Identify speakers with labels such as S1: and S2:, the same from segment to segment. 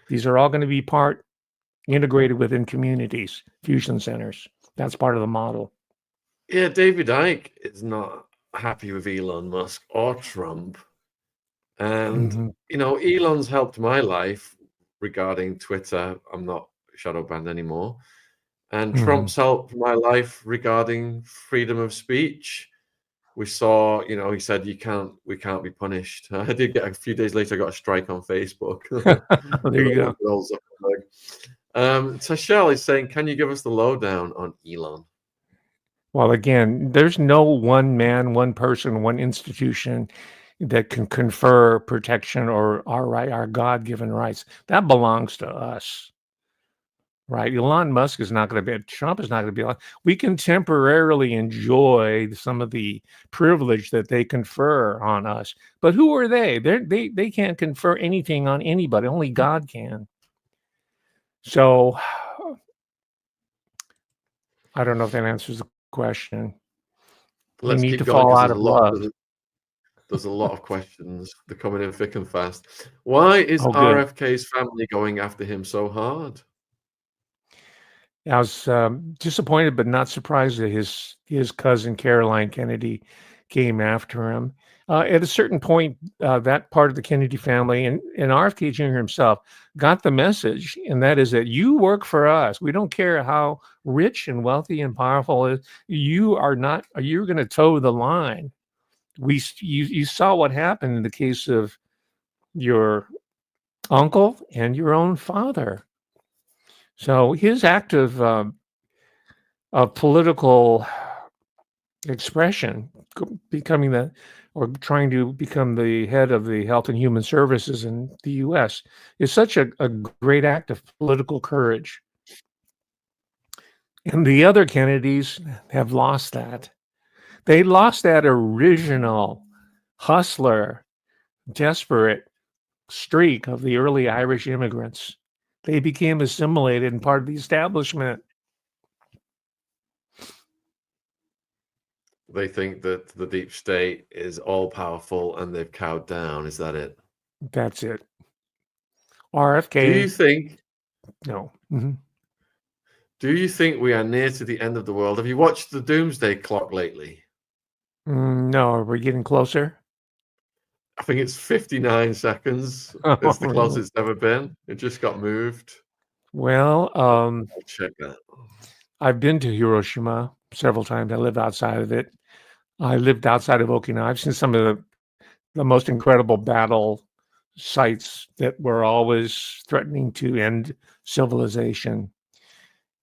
S1: These are all going to be integrated within communities, fusion centers. That's part of the model.
S2: Yeah, David Icke is not happy with Elon Musk or Trump. And,
S1: Hmm.
S2: Elon's helped my life regarding Twitter. I'm not shadow banned anymore. And
S1: Hmm.
S2: Trump's helped my life regarding freedom of speech. We saw, he said we can't be punished. I did get a few days later, I got a strike on Facebook.
S1: There you go.
S2: Tashel is saying, can you give us the lowdown on Elon?
S1: Well, again, there's no one man, one person, one institution that can confer protection or our God-given rights. That belongs to us. Right. Elon Musk is not going to be, Trump is not going to be like, we can temporarily enjoy some of the privilege that they confer on us. But who are they? They can't confer anything on anybody. Only God can. So I don't know if that answers the question. We
S2: Let's
S1: need
S2: keep
S1: to
S2: going
S1: fall
S2: because
S1: out of love.
S2: there's a lot of questions. They're coming in thick and fast. Why is
S1: Oh, good.
S2: RFK's family going after him so hard?
S1: I was disappointed, but not surprised that his cousin Caroline Kennedy came after him. At a certain point, that part of the Kennedy family and RFK Jr. himself got the message, and that is that you work for us. We don't care how rich and wealthy and powerful it is. You are not. You're going to toe the line. You saw what happened in the case of your uncle and your own father. So his act of political expression, becoming trying to become the head of the Health and Human Services in the U.S. is such a great act of political courage. And the other Kennedys have lost that. They lost that original hustler, desperate streak of the early Irish immigrants. They became assimilated and part of the establishment.
S2: They think that the deep state is all powerful and they've cowed down. Is that it?
S1: That's it.
S2: Do you
S1: RFK,
S2: think
S1: no. Mm-hmm.
S2: do you think we are near to the end of the world? Have you watched the doomsday clock lately?
S1: No, are we getting closer?
S2: I think it's 59 seconds. It's the closest it's ever been. It just got moved.
S1: Well,
S2: I'll check that.
S1: I've been to Hiroshima several times. I live outside of it. I lived outside of Okinawa. I've seen some of the most incredible battle sites that were always threatening to end civilization.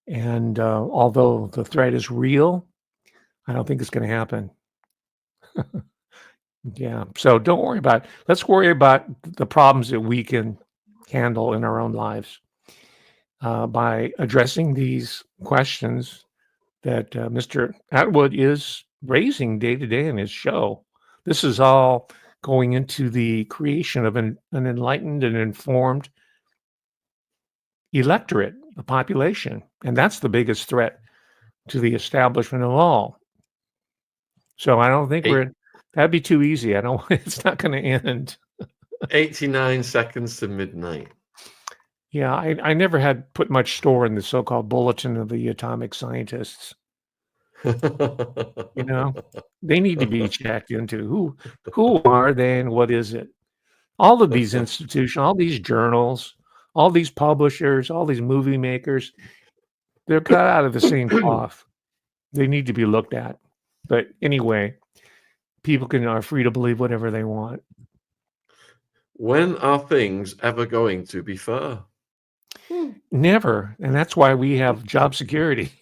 S1: And although the threat is real, I don't think it's going to happen. Yeah. So don't worry about it. Let's worry about the problems that we can handle in our own lives by addressing these questions that Mr. Atwood is raising day to day in his show. This is all going into the creation of an enlightened and informed electorate, a population. And that's the biggest threat to the establishment of all. So I don't think that'd be too easy. It's not going to end.
S2: 89 seconds to midnight.
S1: Yeah, I never had put much store in the so-called Bulletin of the Atomic Scientists. They need to be checked into. Who are they and what is it? All of these institutions, all these journals, all these publishers, all these movie makers, they're cut out of the same cloth. They need to be looked at. But anyway, people are free to believe whatever they want.
S2: When are things ever going to be fair?
S1: Never. And that's why we have job security.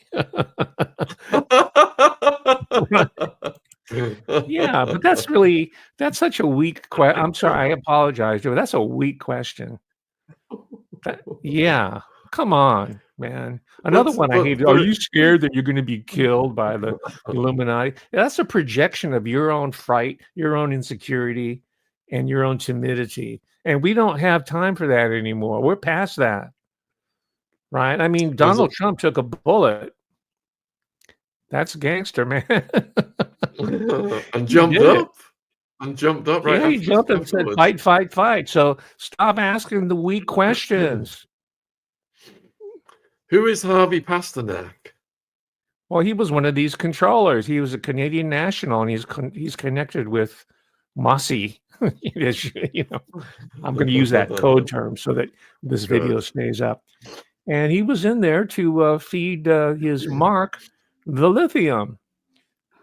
S1: Yeah, but that's such a weak question. I'm sorry, I apologize, Joe. That's a weak question. Yeah, come on, man. Another one I hate. Are you scared that you're going to be killed by the Illuminati? That's a projection of your own fright, your own insecurity, and your own timidity. And we don't have time for that anymore. We're past that. Right? I mean, Donald Trump took a bullet. That's gangster, man.
S2: And jumped up. And jumped up right
S1: Yeah, he jumped and said,
S2: afterwards.
S1: "Fight, fight, fight." So stop asking the weak questions.
S2: Who is Harvey Pasternak?
S1: Well, he was one of these controllers. He was a Canadian national, and he's connected with Mossy. You know, I'm going to use that code term so that this video
S2: Good.
S1: stays up. And he was in there to feed his mark the lithium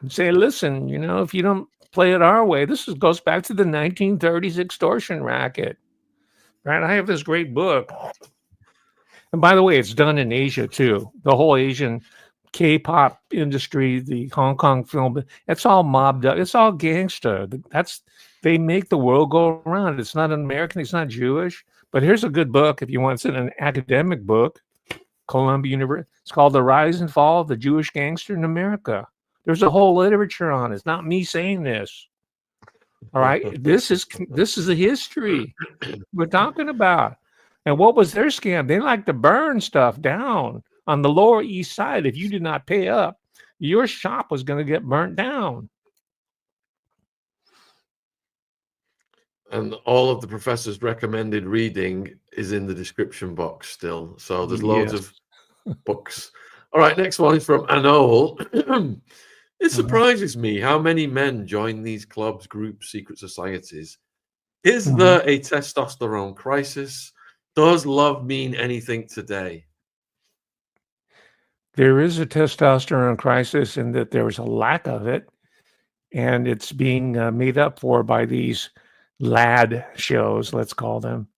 S1: and say, "Listen, you know, if you don't play it our way, goes back to the 1930s extortion racket." Right? I have this great book. And by the way, it's done in Asia too. The whole Asian K-pop industry, the Hong Kong film, it's all mobbed up. It's all gangster. They make the world go around. It's not an American. It's not Jewish. But here's a good book if you want. It's an academic book, Columbia University. It's called The Rise and Fall of the Jewish Gangster in America. There's a whole literature on it. It's not me saying this. All right. This is the history we're talking about. And what was their scam? They like to burn stuff down on the Lower East Side. If you did not pay up, your shop was going to get burnt down.
S2: And all of the professor's recommended reading is in the description box still. So there's loads of books. All right, next one is from Anol. It surprises me how many men join these clubs, groups, secret societies. Is there a testosterone crisis? Does love mean anything today?
S1: There is a testosterone crisis in that there is a lack of it, and it's being made up for by these lad shows, let's call them.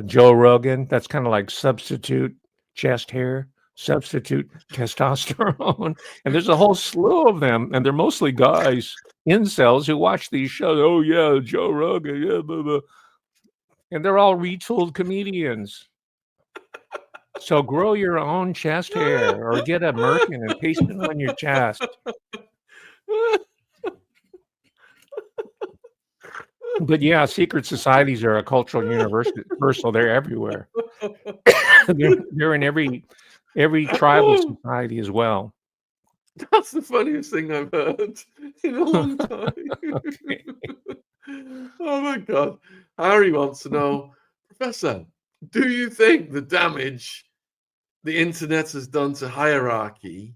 S1: Joe Rogan, that's kind of like substitute chest hair, substitute testosterone. And there's a whole slew of them, and they're mostly guys, incels, who watch these shows. Oh, yeah, Joe Rogan, yeah, blah, blah. And they're all retooled comedians. So grow your own chest hair or get a merkin and paste it on your chest. But yeah, secret societies are a cultural universal. They're everywhere. they're in every tribal society as well.
S2: That's the funniest thing I've heard in a long time.
S1: Okay.
S2: Oh my God. Harry wants to know, Professor, do you think the damage the internet has done to hierarchy,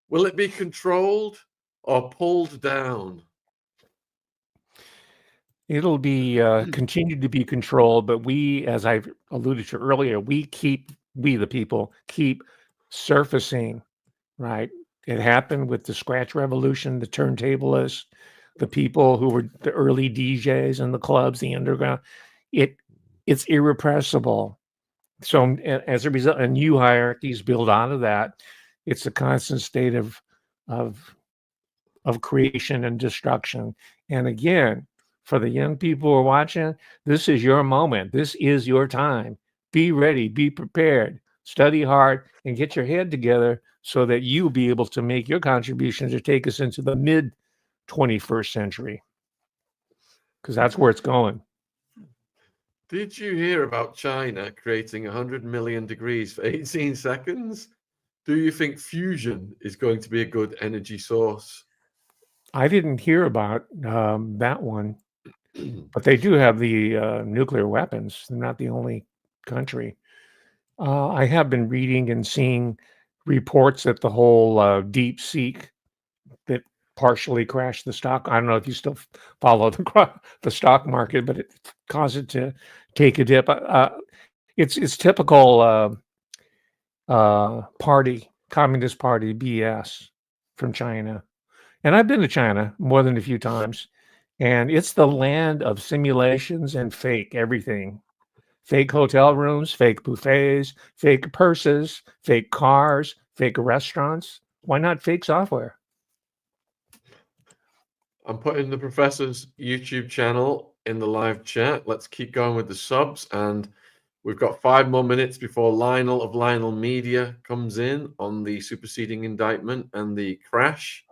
S2: will it be controlled or pulled down?
S1: It'll be continue to be controlled, but we, as I've alluded to earlier, we the people keep surfacing, right? It happened with the scratch revolution, the turntablists, the people who were the early DJs in the clubs, the underground. It's irrepressible. So as a result, and new hierarchies build out of that. It's a constant state of creation and destruction. And again, for the young people who are watching, this is your moment. This is your time. Be ready, be prepared, study hard, and get your head together so that you'll be able to make your contribution to take us into the mid 21st century. Because that's where it's going.
S2: Did you hear about China creating 100 million degrees for 18 seconds? Do you think fusion is going to be a good energy source?
S1: I didn't hear about that one, but they do have the nuclear weapons. They're not the only country. I have been reading and seeing reports that the whole deep seek that partially crashed the stock. I don't know if you still follow the stock market, but it caused it to take a dip. It's typical Communist Party BS from China. And I've been to China more than a few times, and it's the land of simulations and fake everything. Fake hotel rooms, fake buffets, fake purses, fake cars, fake restaurants. Why not fake software?
S2: I'm putting the professor's YouTube channel in the live chat. Let's keep going with the subs. And we've got 5 more minutes before Lionel of Lionel Media comes in on the superseding indictment and the crash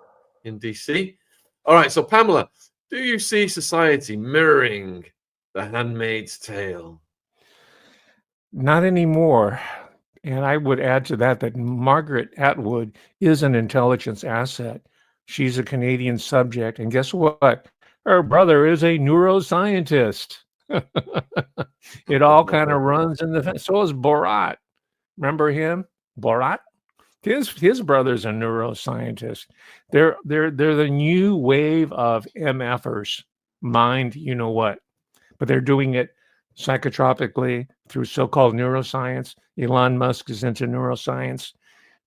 S2: in DC. All right, so Pamela, do you see society mirroring The Handmaid's Tale?
S1: Not anymore. And I would add to that Margaret Atwood is an intelligence asset. She's a Canadian subject. And guess what? Her brother is a neuroscientist. It all kind of runs in the. So is Borat. Remember him, Borat? His brother's a neuroscientist. They're the new wave of MFers, mind you know what, but they're doing it psychotropically through so-called neuroscience. Elon Musk is into neuroscience.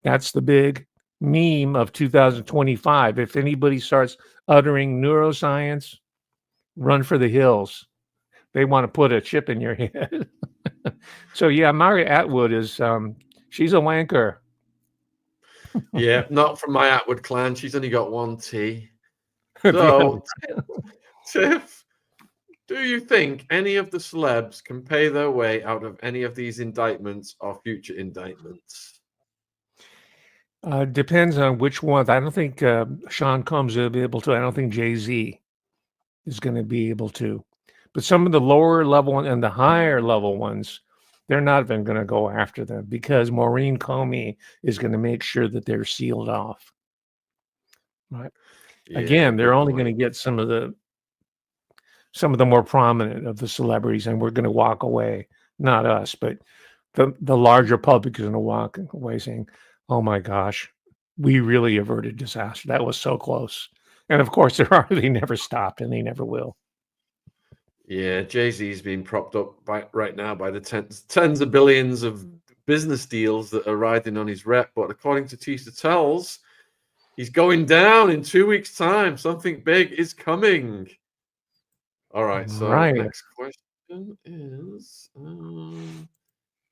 S1: That's the big meme of 2025. If anybody starts uttering neuroscience, run for the hills. They want to put a chip in your head. So yeah, Margaret Atwood is she's a wanker.
S2: Yeah, not from my Atwood clan. She's only got one T. So, Tiff, do you think any of the celebs can pay their way out of any of these indictments or future indictments?
S1: Depends on which ones. I don't think Sean Combs will be able to. I don't think Jay-Z is going to be able to. But some of the lower level and the higher level ones, they're not even going to go after them because Maureen Comey is going to make sure that they're sealed off. Right.
S2: Yeah,
S1: Again, they're only
S2: point.
S1: going to get some of the more prominent of the celebrities, and we're going to walk away. Not us, but the larger public is going to walk away saying, "Oh my gosh, we really averted disaster. That was so close." And of course, they never stopped, and they never will.
S2: Yeah, Jay-Z's being propped up right now by the tens of billions of business deals that are riding on his rep. But according to Tisa Tells, he's going down in 2 weeks' time. Something big is coming. All right. So next question is: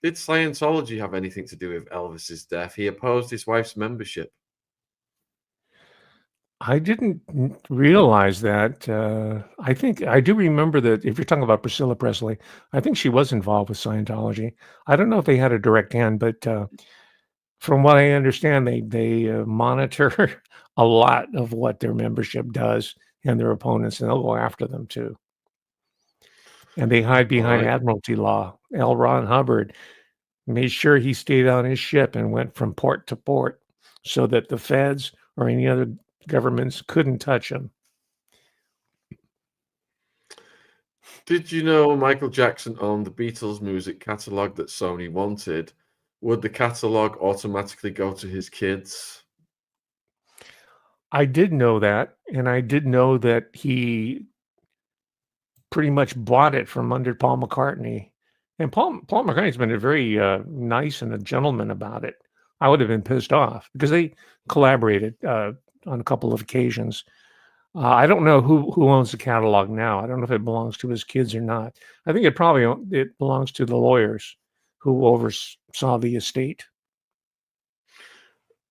S2: did Scientology have anything to do with Elvis's death? He opposed his wife's membership.
S1: I didn't realize that. I think I do remember that if you're talking about Priscilla Presley, I think she was involved with Scientology. I don't know if they had a direct hand, but from what I understand, they monitor a lot of what their membership does and their opponents, and they'll go after them too. And they hide behind Admiralty law. L. Ron Hubbard made sure he stayed on his ship and went from port to port so that the feds or any other governments couldn't touch him.
S2: Did you know Michael Jackson owned the Beatles music catalog that Sony wanted? Would the catalog automatically go to his kids?
S1: I did know that, and I did know that he pretty much bought it from under Paul McCartney. And Paul McCartney's been a very nice and a gentleman about it. I would have been pissed off because they collaborated on a couple of occasions. I don't know who owns the catalog now. I don't know if it belongs to his kids or not. I think it belongs to the lawyers who oversaw the estate.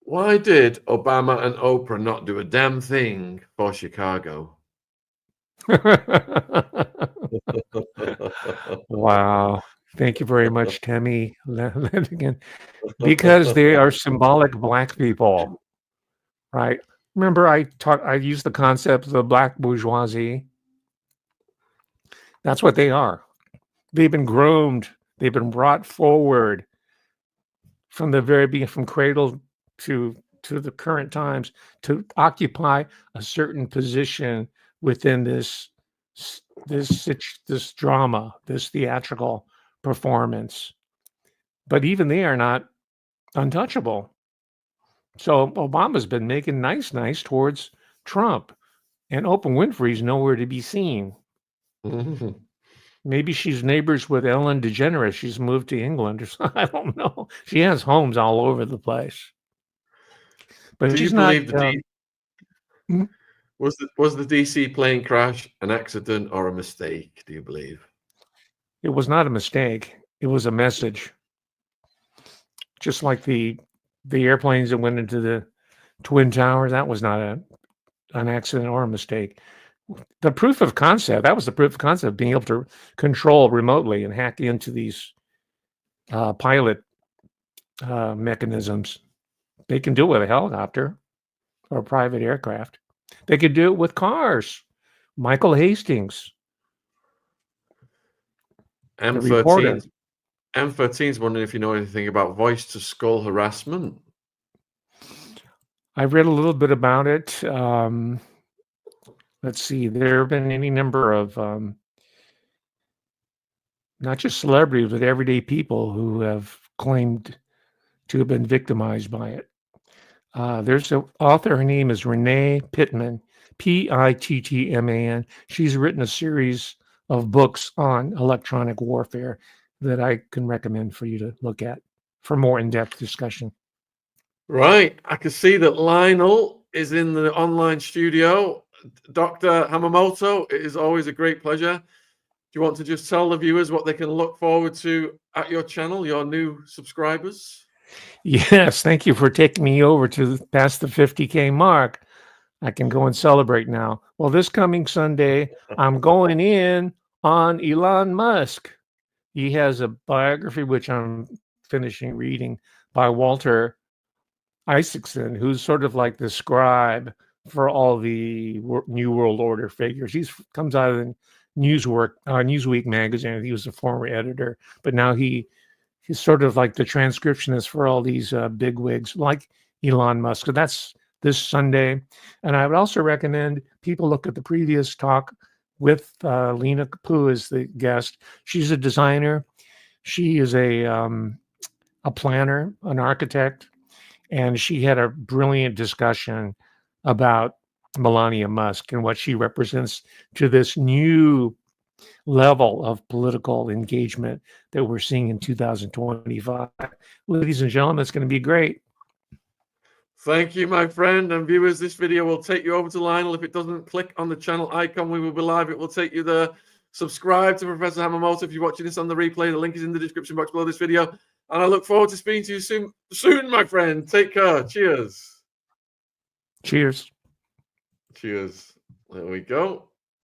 S2: Why did Obama and Oprah not do a damn thing for Chicago?
S1: Wow. Thank you very much, Tammy Lanigan. Because they are symbolic black people, right? Remember, I used the concept of the black bourgeoisie. That's what they are. They've been groomed. They've been brought forward from the very beginning, from cradle to the current times, to occupy a certain position within this drama, this theatrical performance. But even they are not untouchable. So Obama's been making nice towards Trump, and Oprah Winfrey's nowhere to be seen. Maybe she's neighbors with Ellen DeGeneres. She's moved to England or something. I don't know. She has homes all over the place. But
S2: do
S1: she's
S2: you believe
S1: not.
S2: Was the DC plane crash an accident or a mistake? Do you believe?
S1: It was not a mistake. It was a message. Just like the airplanes that went into the Twin Towers, that was not an accident or a mistake. The proof of concept, that was the proof of concept of being able to control remotely and hack into these pilot mechanisms. They can do it with a helicopter or a private aircraft. They could do it with cars. Michael Hastings.
S2: M13's wondering if you know anything about voice to skull harassment.
S1: I read a little bit about it. let's see, there have been any number of not just celebrities, but everyday people who have claimed to have been victimized by it. There's an author, her name is Renee Pittman, Pittman. She's written a series of books on electronic warfare that I can recommend for you to look at for more in-depth discussion.
S2: Right. I can see that Lionel is in the online studio. Dr. Hamamoto, it is always a great pleasure. Do you want to just tell the viewers what they can look forward to at your channel, your new subscribers?
S1: Yes, thank you for taking me over to past the 50K mark. I can go and celebrate now. Well, this coming Sunday, I'm going in on Elon Musk. He has a biography, which I'm finishing reading, by Walter Isaacson, who's sort of like the scribe for all the New World Order figures. He's comes out of the Newsweek magazine. He was a former editor, but now he's sort of like the transcriptionist for all these big wigs like Elon Musk. So that's this Sunday. And I would also recommend people look at the previous talk with Lena Kapoor as the guest. She's a designer. She is a planner, an architect, and she had a brilliant discussion about Melania Musk and what she represents to this new level of political engagement that we're seeing in 2025. Ladies and gentlemen, it's going to be great.
S2: Thank you, my friend. And viewers, this video will take you over to Lionel. If it doesn't, click on the channel icon. We will be live. It will take you there. Subscribe to Professor Hamamoto if you're watching this on the replay. The link is in the description box below this video. And I look forward to speaking to you soon, my friend. Take care. Cheers.
S1: Cheers.
S2: Cheers. There we go.